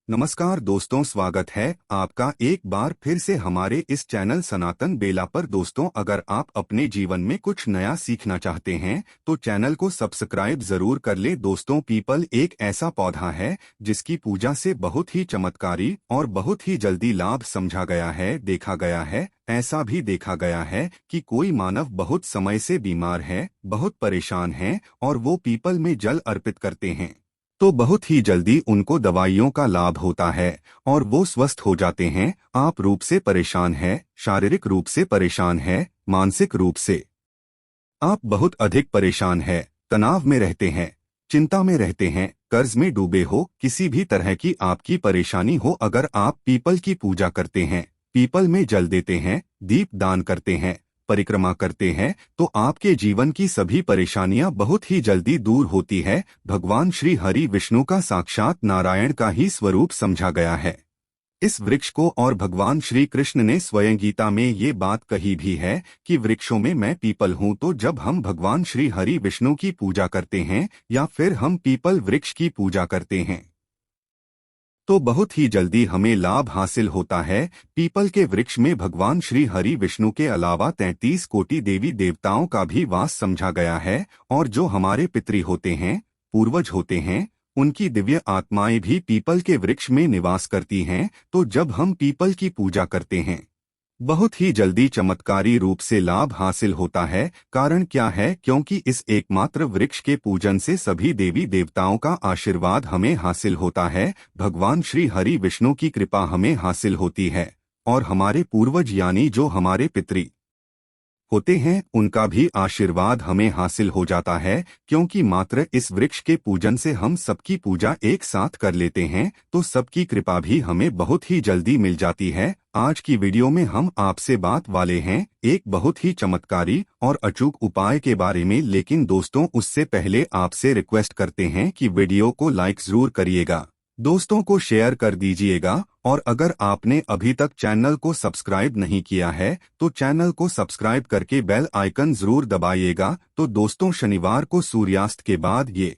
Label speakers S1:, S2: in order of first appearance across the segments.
S1: नमस्कार दोस्तों, स्वागत है आपका एक बार फिर से हमारे इस चैनल सनातन बेला पर। दोस्तों, अगर आप अपने जीवन में कुछ नया सीखना चाहते हैं तो चैनल को सब्सक्राइब जरूर कर ले। दोस्तों, पीपल एक ऐसा पौधा है जिसकी पूजा से बहुत ही चमत्कारी और बहुत ही जल्दी लाभ समझा गया है, देखा गया है। ऐसा भी देखा गया है कि कोई मानव बहुत समय से बीमार है, बहुत परेशान है और वो पीपल में जल अर्पित करते हैं तो बहुत ही जल्दी उनको दवाइयों का लाभ होता है और वो स्वस्थ हो जाते हैं। आप रूप से परेशान हैं, शारीरिक रूप से परेशान हैं, मानसिक रूप से आप बहुत अधिक परेशान हैं, तनाव में रहते हैं, चिंता में रहते हैं, कर्ज में डूबे हो, किसी भी तरह की आपकी परेशानी हो, अगर आप पीपल की पूजा करते हैं, पीपल में जल देते हैं, दीप दान करते हैं, परिक्रमा करते हैं तो आपके जीवन की सभी परेशानियां बहुत ही जल्दी दूर होती है। भगवान श्री हरि विष्णु का साक्षात नारायण का ही स्वरूप समझा गया है इस वृक्ष को, और भगवान श्री कृष्ण ने स्वयं गीता में ये बात कही भी है कि वृक्षों में मैं पीपल हूँ। तो जब हम भगवान श्री हरि विष्णु की पूजा करते हैं या फिर हम पीपल वृक्ष की पूजा करते हैं तो बहुत ही जल्दी हमें लाभ हासिल होता है। पीपल के वृक्ष में भगवान श्री हरि विष्णु के अलावा 33 कोटि देवी देवताओं का भी वास समझा गया है और जो हमारे पितृ होते हैं, पूर्वज होते हैं, उनकी दिव्य आत्माएं भी पीपल के वृक्ष में निवास करती हैं। तो जब हम पीपल की पूजा करते हैं बहुत ही जल्दी चमत्कारी रूप से लाभ हासिल होता है। कारण क्या है? क्योंकि इस एकमात्र वृक्ष के पूजन से सभी देवी देवताओं का आशीर्वाद हमें हासिल होता है, भगवान श्री हरि विष्णु की कृपा हमें हासिल होती है और हमारे पूर्वज यानी जो हमारे पितृ होते हैं उनका भी आशीर्वाद हमें हासिल हो जाता है। क्योंकि मात्र इस वृक्ष के पूजन से हम सबकी पूजा एक साथ कर लेते हैं तो सबकी कृपा भी हमें बहुत ही जल्दी मिल जाती है। आज की वीडियो में हम आपसे बात वाले हैं एक बहुत ही चमत्कारी और अचूक उपाय के बारे में। लेकिन दोस्तों, उससे पहले आपसे रिक्वेस्ट करते हैं कि वीडियो को लाइक जरूर करिएगा, दोस्तों को शेयर कर दीजिएगा और अगर आपने अभी तक चैनल को सब्सक्राइब नहीं किया है तो चैनल को सब्सक्राइब करके बेल आइकन जरूर दबाइएगा। तो दोस्तों, शनिवार को सूर्यास्त के बाद ये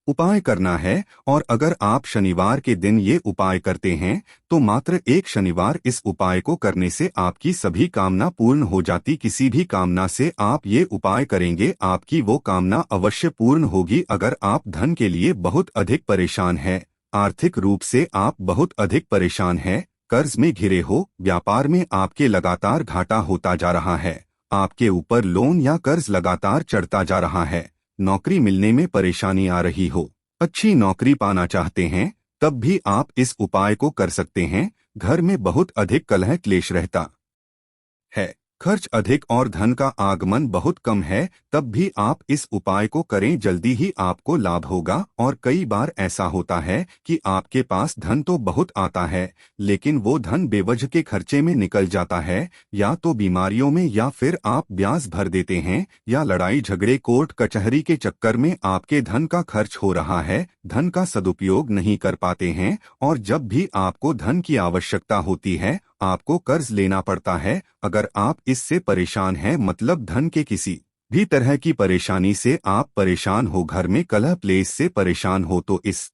S1: उपाय करना है और अगर आप शनिवार के दिन ये उपाय करते हैं तो मात्र एक शनिवार इस उपाय को करने से आपकी सभी कामना पूर्ण हो जाती। किसी भी कामना से आप ये उपाय करेंगे आपकी वो कामना अवश्य पूर्ण होगी। अगर आप धन के लिए बहुत अधिक परेशान हैं, आर्थिक रूप से आप बहुत अधिक परेशान हैं, कर्ज में घिरे हो, व्यापार में आपके लगातार घाटा होता जा रहा है, आपके ऊपर लोन या कर्ज लगातार चढ़ता जा रहा है, नौकरी मिलने में परेशानी आ रही हो, अच्छी नौकरी पाना चाहते हैं, तब भी आप इस उपाय को कर सकते हैं। घर में बहुत अधिक कलह क्लेश रहता है, खर्च अधिक और धन का आगमन बहुत कम है, तब भी आप इस उपाय को करें, जल्दी ही आपको लाभ होगा। और कई बार ऐसा होता है कि आपके पास धन तो बहुत आता है लेकिन वो धन बेवजह के खर्चे में निकल जाता है, या तो बीमारियों में, या फिर आप ब्याज भर देते हैं, या लड़ाई झगड़े कोर्ट कचहरी के चक्कर में आपके धन का खर्च हो रहा है, धन का सदुपयोग नहीं कर पाते हैं और जब भी आपको धन की आवश्यकता होती है आपको कर्ज लेना पड़ता है। अगर आप इससे परेशान हैं, मतलब धन के किसी भी तरह की परेशानी से आप परेशान हो, घर में कलह क्लेश से परेशान हो, तो इस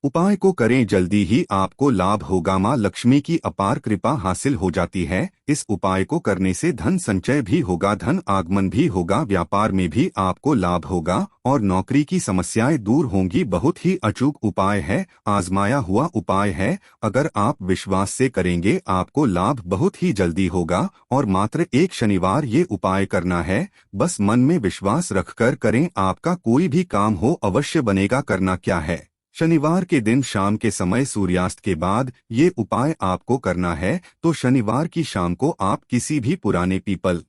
S1: उपाय को करें, जल्दी ही आपको लाभ होगा। माँ लक्ष्मी की अपार कृपा हासिल हो जाती है। इस उपाय को करने से धन संचय भी होगा, धन आगमन भी होगा, व्यापार में भी आपको लाभ होगा और नौकरी की समस्याएं दूर होंगी। बहुत ही अचूक उपाय है, आजमाया हुआ उपाय है। अगर आप विश्वास से करेंगे आपको लाभ बहुत ही जल्दी होगा और मात्र एक शनिवार ये उपाय करना है। बस मन में विश्वास रखकर करें, आपका कोई भी काम हो अवश्य बनेगा। करना क्या है? शनिवार के दिन शाम के समय सूर्यास्त के बाद ये उपाय आपको करना है। तो शनिवार की शाम को आप किसी भी पुराने पीपल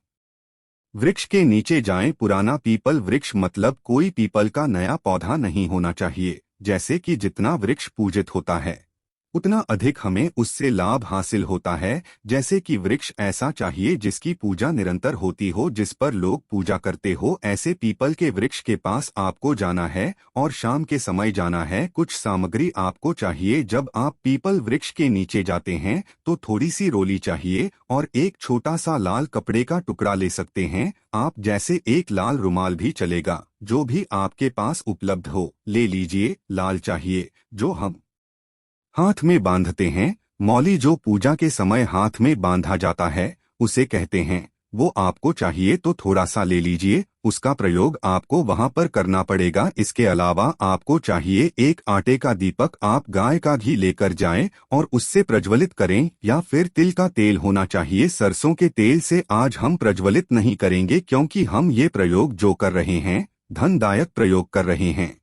S1: वृक्ष के नीचे जाएं। पुराना पीपल वृक्ष मतलब कोई पीपल का नया पौधा नहीं होना चाहिए। जैसे कि जितना वृक्ष पूजित होता है उतना अधिक हमें उससे लाभ हासिल होता है। जैसे कि वृक्ष ऐसा चाहिए जिसकी पूजा निरंतर होती हो, जिस पर लोग पूजा करते हो। ऐसे पीपल के वृक्ष के पास आपको जाना है और शाम के समय जाना है। कुछ सामग्री आपको चाहिए। जब आप पीपल वृक्ष के नीचे जाते हैं तो थोड़ी सी रोली चाहिए और एक छोटा सा लाल कपड़े का टुकड़ा ले सकते हैं आप, जैसे एक लाल रुमाल भी चलेगा, जो भी आपके पास उपलब्ध हो ले लीजिए। लाल चाहिए, जो हम हाथ में बांधते हैं। मौली जो पूजा के समय हाथ में बांधा जाता है उसे कहते हैं। वो आपको चाहिए तो थोड़ा सा ले लीजिए, उसका प्रयोग आपको वहां पर करना पड़ेगा। इसके अलावा आपको चाहिए एक आटे का दीपक, आप गाय का घी लेकर जाएं और उससे प्रज्वलित करें, या फिर तिल का तेल होना चाहिए। सरसों के तेल से आज हम प्रज्वलित नहीं करेंगे क्योंकि हम ये प्रयोग जो कर रहे हैं धनदायक प्रयोग कर रहे हैं।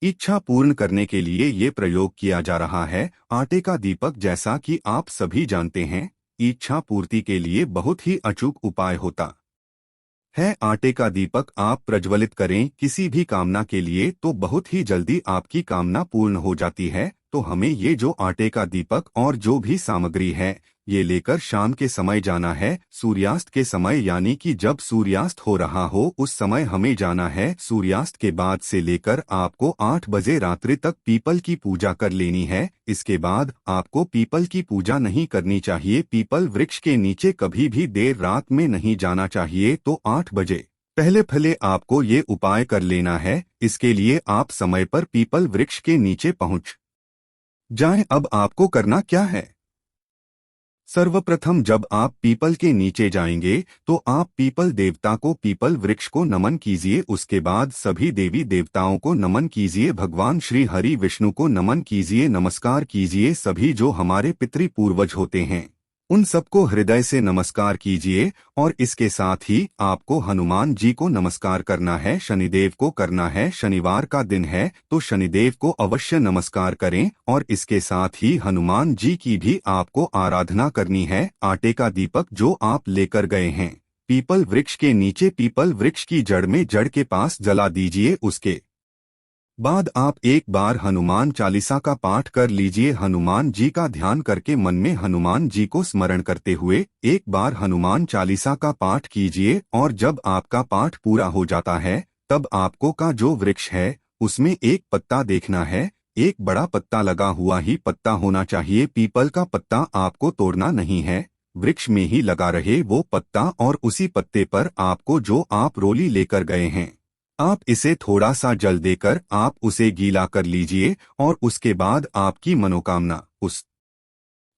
S1: इच्छा पूर्ण करने के लिए ये प्रयोग किया जा रहा है। आटे का दीपक, जैसा कि आप सभी जानते हैं, इच्छा पूर्ति के लिए बहुत ही अचूक उपाय होता है। आटे का दीपक आप प्रज्वलित करें किसी भी कामना के लिए तो बहुत ही जल्दी आपकी कामना पूर्ण हो जाती है। तो हमें ये जो आटे का दीपक और जो भी सामग्री है ये लेकर शाम के समय जाना है। सूर्यास्त के समय, यानी कि जब सूर्यास्त हो रहा हो उस समय हमें जाना है। सूर्यास्त के बाद से लेकर आपको 8 बजे रात्रि तक पीपल की पूजा कर लेनी है। इसके बाद आपको पीपल की पूजा नहीं करनी चाहिए। पीपल वृक्ष के नीचे कभी भी देर रात में नहीं जाना चाहिए। तो 8 बजे पहले पहले आपको ये उपाय कर लेना है। इसके लिए आप समय पर पीपल वृक्ष के नीचे पहुंच जाएं। अब आपको करना क्या है? सर्वप्रथम जब आप पीपल के नीचे जाएंगे तो आप पीपल देवता को, पीपल वृक्ष को नमन कीजिए। उसके बाद सभी देवी देवताओं को नमन कीजिए। भगवान श्री हरि विष्णु को नमन कीजिए, नमस्कार कीजिए। सभी जो हमारे पितृपूर्वज होते हैं उन सबको हृदय से नमस्कार कीजिए। और इसके साथ ही आपको हनुमान जी को नमस्कार करना है, शनिदेव को करना है। शनिवार का दिन है तो शनिदेव को अवश्य नमस्कार करें। और इसके साथ ही हनुमान जी की भी आपको आराधना करनी है। आटे का दीपक जो आप लेकर गए हैं पीपल वृक्ष के नीचे, पीपल वृक्ष की जड़ में, जड़ के पास जला दीजिए। उसके बाद आप एक बार हनुमान चालीसा का पाठ कर लीजिए। हनुमान जी का ध्यान करके मन में हनुमान जी को स्मरण करते हुए एक बार हनुमान चालीसा का पाठ कीजिए। और जब आपका पाठ पूरा हो जाता है तब आपको का जो वृक्ष है उसमें एक पत्ता देखना है। एक बड़ा पत्ता लगा हुआ ही पत्ता होना चाहिए। पीपल का पत्ता आपको तोड़ना नहीं है, वृक्ष में ही लगा रहे वो पत्ता। और उसी पत्ते पर आपको जो आप रोली लेकर गए हैं आप इसे थोड़ा सा जल देकर आप उसे गीला कर लीजिए। और उसके बाद आपकी मनोकामना उस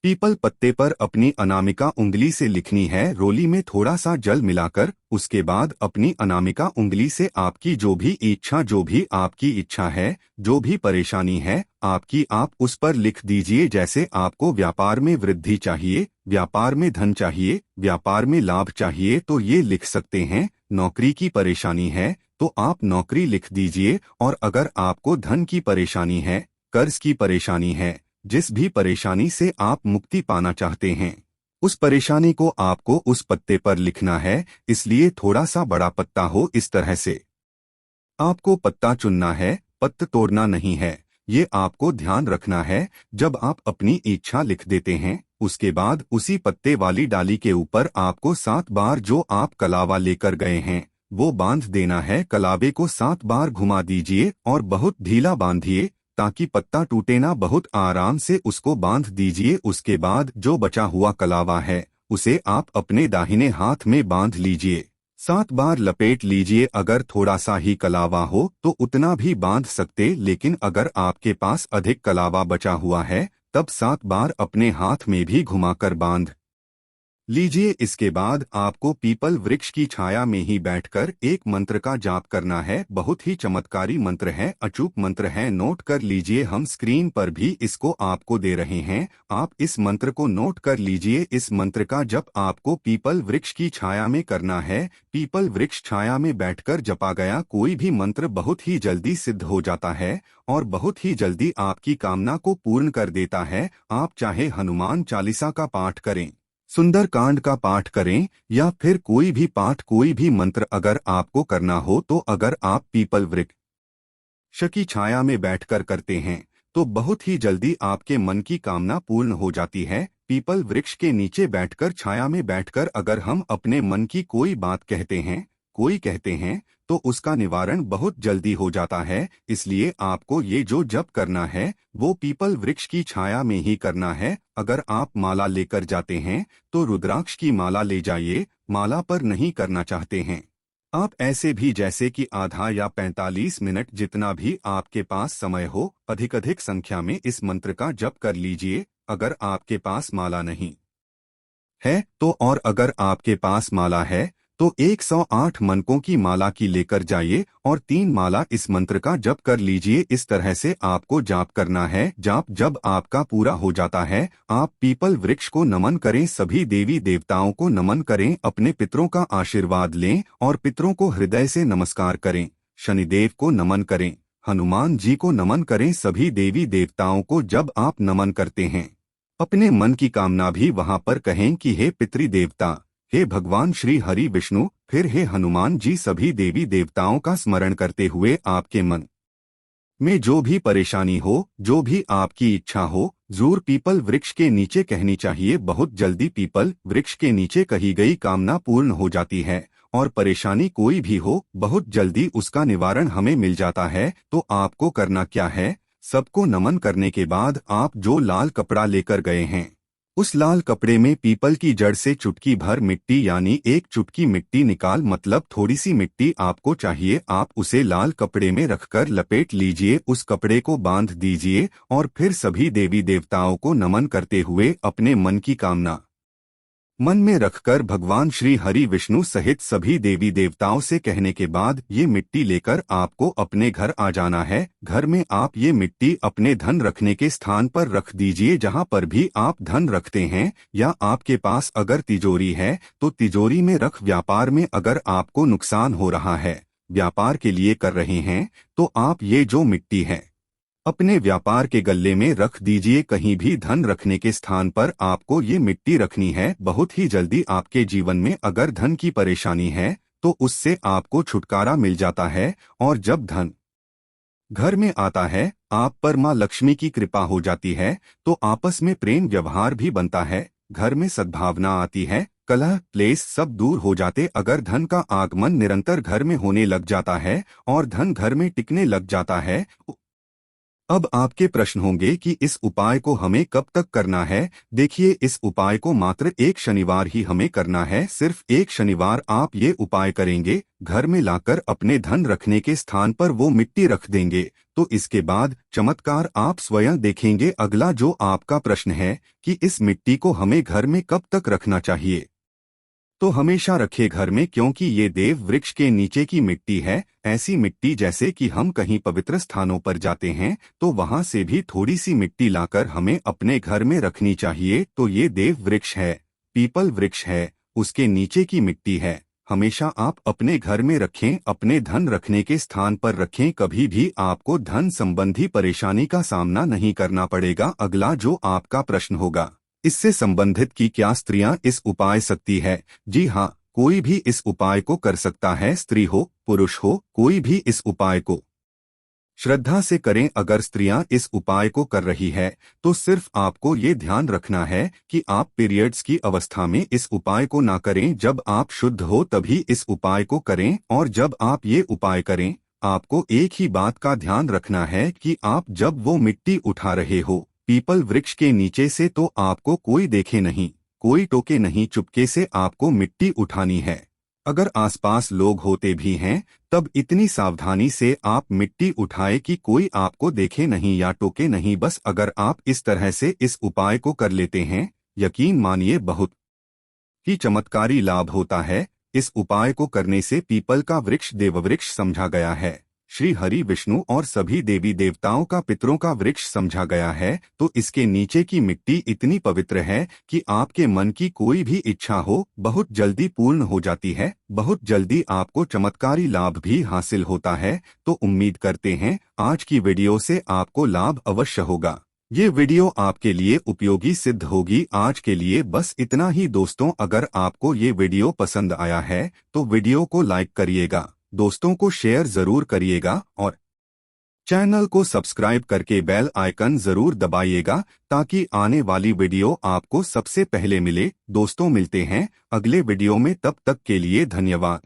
S1: पीपल पत्ते पर अपनी अनामिका उंगली से लिखनी है। रोली में थोड़ा सा जल मिलाकर उसके बाद अपनी अनामिका उंगली से आपकी जो भी इच्छा, जो भी आपकी इच्छा है, जो भी परेशानी है आपकी, आप उस पर लिख दीजिए। जैसे आपको व्यापार में वृद्धि चाहिए, व्यापार में धन चाहिए, व्यापार में लाभ चाहिए तो ये लिख सकते हैं। नौकरी की परेशानी है तो आप नौकरी लिख दीजिए। और अगर आपको धन की परेशानी है, कर्ज की परेशानी है, जिस भी परेशानी से आप मुक्ति पाना चाहते हैं उस परेशानी को आपको उस पत्ते पर लिखना है। इसलिए थोड़ा सा बड़ा पत्ता हो, इस तरह से आपको पत्ता चुनना है, पत्त तोड़ना नहीं है। ये आपको ध्यान रखना है। जब आप अपनी इच्छा लिख देते हैं उसके बाद उसी पत्ते वाली डाली के ऊपर आपको 7 बार जो आप कलावा लेकर गए हैं वो बांध देना है। कलावे को 7 बार घुमा दीजिए और बहुत ढीला बांधिए ताकि पत्ता टूटे ना। बहुत आराम से उसको बांध दीजिए। उसके बाद जो बचा हुआ कलावा है उसे आप अपने दाहिने हाथ में बांध लीजिए, 7 बार लपेट लीजिए। अगर थोड़ा सा ही कलावा हो तो उतना भी बांध सकते, लेकिन अगर आपके पास अधिक कलावा बचा हुआ है तब 7 बार अपने हाथ में भी घुमाकर बांध लीजिए। इसके बाद आपको पीपल वृक्ष की छाया में ही बैठकर एक मंत्र का जाप करना है। बहुत ही चमत्कारी मंत्र है, अचूक मंत्र है, नोट कर लीजिए। हम स्क्रीन पर भी इसको आपको दे रहे हैं, आप इस मंत्र को नोट कर लीजिए। इस मंत्र का जप आपको पीपल वृक्ष की छाया में करना है। पीपल वृक्ष छाया में बैठकर जपा गया कोई भी मंत्र बहुत ही जल्दी सिद्ध हो जाता है और बहुत ही जल्दी आपकी कामना को पूर्ण कर देता है। आप चाहे हनुमान चालीसा का पाठ करें, सुंदर कांड का पाठ करें, या फिर कोई भी पाठ, कोई भी मंत्र अगर आपको करना हो तो अगर आप पीपल वृक्ष की छाया में बैठकर करते हैं तो बहुत ही जल्दी आपके मन की कामना पूर्ण हो जाती है। पीपल वृक्ष के नीचे बैठकर, छाया में बैठकर अगर हम अपने मन की कोई बात कहते हैं, कोई कहते हैं तो उसका निवारण बहुत जल्दी हो जाता है। इसलिए आपको ये जो जप करना है वो पीपल वृक्ष की छाया में ही करना है। अगर आप माला लेकर जाते हैं तो रुद्राक्ष की माला ले जाइए, माला पर नहीं करना चाहते हैं आप ऐसे भी जैसे कि आधा या 45 मिनट जितना भी आपके पास समय हो अधिक संख्या में इस मंत्र का जप कर लीजिए। अगर आपके पास माला नहीं है तो और अगर आपके पास माला है तो 108 मनकों की माला की लेकर जाइए और 3 माला इस मंत्र का जप कर लीजिए। इस तरह से आपको जाप करना है। जाप जब आपका पूरा हो जाता है आप पीपल वृक्ष को नमन करें, सभी देवी देवताओं को नमन करें, अपने पितरों का आशीर्वाद लें और पितरों को हृदय से नमस्कार करें। शनिदेव को नमन करें, हनुमान जी को नमन करें। सभी देवी देवताओं को जब आप नमन करते हैं अपने मन की कामना भी वहां पर कहें कि हे पितृ देवता, हे भगवान श्री हरि विष्णु, फिर हे हनुमान जी, सभी देवी देवताओं का स्मरण करते हुए आपके मन में जो भी परेशानी हो, जो भी आपकी इच्छा हो, जरूर पीपल वृक्ष के नीचे कहनी चाहिए। बहुत जल्दी पीपल वृक्ष के नीचे कही गई कामना पूर्ण हो जाती है और परेशानी कोई भी हो बहुत जल्दी उसका निवारण हमें मिल जाता है। तो आपको करना क्या है, सबको नमन करने के बाद आप जो लाल कपड़ा लेकर गए हैं उस लाल कपड़े में पीपल की जड़ से चुटकी भर मिट्टी यानी एक चुटकी मिट्टी निकाल, मतलब थोड़ी सी मिट्टी आपको चाहिए, आप उसे लाल कपड़े में रखकर लपेट लीजिए, उस कपड़े को बांध दीजिए और फिर सभी देवी देवताओं को नमन करते हुए अपने मन की कामना मन में रखकर भगवान श्री हरि विष्णु सहित सभी देवी देवताओं से कहने के बाद ये मिट्टी लेकर आपको अपने घर आ जाना है। घर में आप ये मिट्टी अपने धन रखने के स्थान पर रख दीजिए, जहां पर भी आप धन रखते हैं, या आपके पास अगर तिजोरी है तो तिजोरी में रख। व्यापार में अगर आपको नुकसान हो रहा है, व्यापार के लिए कर रहे हैं, तो आप ये जो मिट्टी है अपने व्यापार के गल्ले में रख दीजिए। कहीं भी धन रखने के स्थान पर आपको ये मिट्टी रखनी है। बहुत ही जल्दी आपके जीवन में अगर धन की परेशानी है तो उससे आपको छुटकारा मिल जाता है और जब धन घर में आता है आप पर मां लक्ष्मी की कृपा हो जाती है, तो आपस में प्रेम व्यवहार भी बनता है, घर में सद्भावना आती है, कलह क्लेश सब दूर हो जाते। अगर धन का आगमन निरंतर घर में होने लग जाता है और धन घर में टिकने लग जाता है। अब आपके प्रश्न होंगे कि इस उपाय को हमें कब तक करना है। देखिए, इस उपाय को मात्र एक शनिवार ही हमें करना है। सिर्फ एक शनिवार आप ये उपाय करेंगे, घर में लाकर अपने धन रखने के स्थान पर वो मिट्टी रख देंगे, तो इसके बाद चमत्कार आप स्वयं देखेंगे। अगला जो आपका प्रश्न है कि इस मिट्टी को हमें घर में कब तक रखना चाहिए, तो हमेशा रखे घर में, क्योंकि ये देव वृक्ष के नीचे की मिट्टी है। ऐसी मिट्टी जैसे कि हम कहीं पवित्र स्थानों पर जाते हैं तो वहां से भी थोड़ी सी मिट्टी लाकर हमें अपने घर में रखनी चाहिए। तो ये देव वृक्ष है, पीपल वृक्ष है, उसके नीचे की मिट्टी है, हमेशा आप अपने घर में रखें, अपने धन रखने के स्थान पर रखें। कभी भी आपको धन संबंधी परेशानी का सामना नहीं करना पड़ेगा। अगला जो आपका प्रश्न होगा, इससे संबंधित कि क्या स्त्रियां इस उपाय सकती है? जी हाँ, कोई भी इस उपाय को कर सकता है, स्त्री हो पुरुष हो, कोई भी इस उपाय को श्रद्धा से करें। अगर स्त्रियां इस उपाय को कर रही है तो सिर्फ आपको ये ध्यान रखना है कि आप पीरियड्स की अवस्था में इस उपाय को ना करें। जब आप शुद्ध हो तभी इस उपाय को करें। और जब आप ये उपाय करें आपको एक ही बात का ध्यान रखना है कि आप जब वो मिट्टी उठा रहे हो पीपल वृक्ष के नीचे से, तो आपको कोई देखे नहीं, कोई टोके नहीं, चुपके से आपको मिट्टी उठानी है। अगर आसपास लोग होते भी हैं तब इतनी सावधानी से आप मिट्टी उठाए कि कोई आपको देखे नहीं या टोके नहीं। बस अगर आप इस तरह से इस उपाय को कर लेते हैं, यकीन मानिए बहुत ही चमत्कारी लाभ होता है। इस उपाय को करने से पीपल का वृक्ष देववृक्ष समझा गया है, श्री हरि विष्णु और सभी देवी देवताओं का पितरों का वृक्ष समझा गया है। तो इसके नीचे की मिट्टी इतनी पवित्र है कि आपके मन की कोई भी इच्छा हो बहुत जल्दी पूर्ण हो जाती है, बहुत जल्दी आपको चमत्कारी लाभ भी हासिल होता है। तो उम्मीद करते हैं आज की वीडियो से आपको लाभ अवश्य होगा। ये वीडियो आपके लिए उपयोगी सिद्ध होगी। आज के लिए बस इतना ही दोस्तों। अगर आपको ये वीडियो पसंद आया है तो वीडियो को लाइक करिएगा, दोस्तों को शेयर जरूर करिएगा और चैनल को सब्सक्राइब करके बेल आइकन जरूर दबाइएगा ताकि आने वाली वीडियो आपको सबसे पहले मिले। दोस्तों मिलते हैं अगले वीडियो में, तब तक के लिए धन्यवाद।